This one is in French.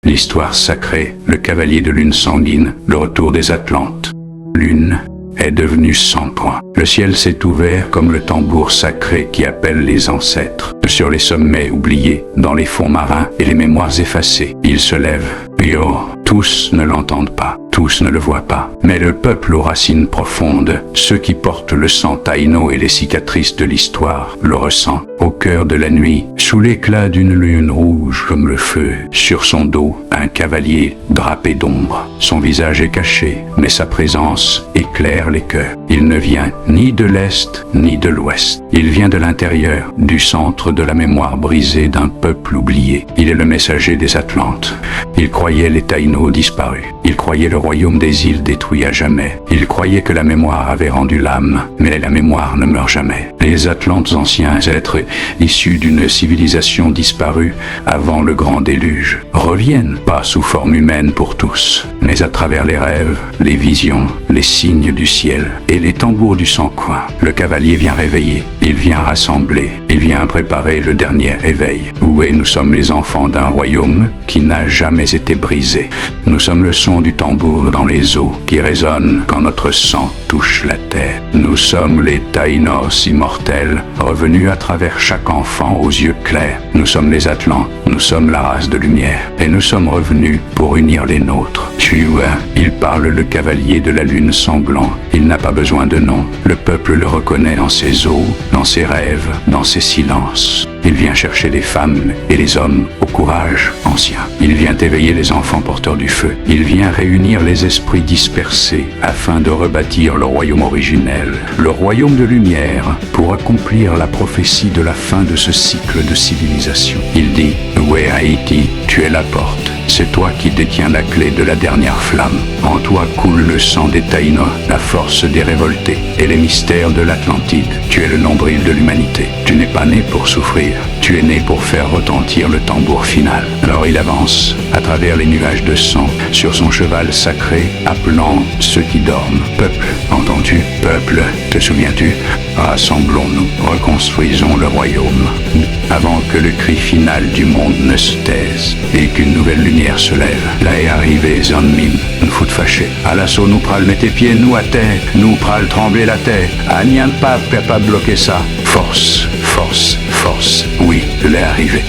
L'histoire sacrée, le cavalier de lune sanguine, le retour des Atlantes. Lune est devenue sang point. Le ciel s'est ouvert comme le tambour sacré qui appelle les ancêtres. Sur les sommets oubliés, dans les fonds marins et les mémoires effacées, il se lève. Tous ne l'entendent pas, tous ne le voient pas. Mais le peuple aux racines profondes, ceux qui portent le sang taïno et les cicatrices de l'histoire, le ressent. Au cœur de la nuit, sous l'éclat d'une lune rouge comme le feu, sur son dos, un cavalier drapé d'ombre. Son visage est caché, mais sa présence éclaire les cœurs. Il ne vient ni de l'Est, ni de l'Ouest. Il vient de l'intérieur, du centre de la mémoire brisée d'un peuple oublié. Il est le messager des Atlantes. Il croyait les taïnos disparus. Il croyait le royaume des îles détruit à jamais. Il croyait que la mémoire avait rendu l'âme, mais la mémoire ne meurt jamais. Les Atlantes, anciens êtres issus d'une civilisation disparue avant le grand déluge, reviennent, pas sous forme humaine pour tous, mais à travers les rêves, les visions, les signes du ciel et les tambours du sang-coin. Le cavalier vient réveiller, il vient rassembler, il vient préparer le dernier éveil. Oui, nous sommes les enfants d'un royaume qui n'a jamais été brisé. Nous sommes le son du tambour dans les eaux qui résonne quand notre sang touche la terre. Nous sommes les taïnos immortels, revenus à travers chaque enfant aux yeux clairs. Nous sommes les Atlantes, nous sommes la race de lumière, et nous sommes revenus pour unir les nôtres. Il parle le cavalier de la lune sanglant. Il n'a pas besoin de nom. Le peuple le reconnaît dans ses eaux, dans ses rêves, dans ses silences. Il vient chercher les femmes et les hommes au courage ancien. Il vient éveiller les enfants porteurs du feu. Il vient réunir les esprits dispersés afin de rebâtir le royaume originel, le royaume de lumière, pour accomplir la prophétie de la fin de ce cycle de civilisation. Il dit, Haïti, tu es la porte. C'est toi qui détiens la clé de la dernière flamme. En toi coule le sang des Taïnos, la force des révoltés et les mystères de l'Atlantide. Tu es le nombril de l'humanité. Tu n'es pas né pour souffrir. Tu es né pour faire retentir le tambour final. Alors il avance à travers les nuages de sang sur son cheval sacré, appelant ceux qui dorment. Peuple, entends-tu? Peuple, te souviens-tu? Rassemblons-nous, reconstruisons le royaume, avant que le cri final du monde ne se taise et qu'une nouvelle lumière se lève. Là est arrivé Zanmim, nous fout fâché. À l'assaut, nous pral mettre pieds, nous à terre, nous pral trembler la terre. Agnan pas capable de bloquer ça. Force, force, force. Oui, l'est arrivé.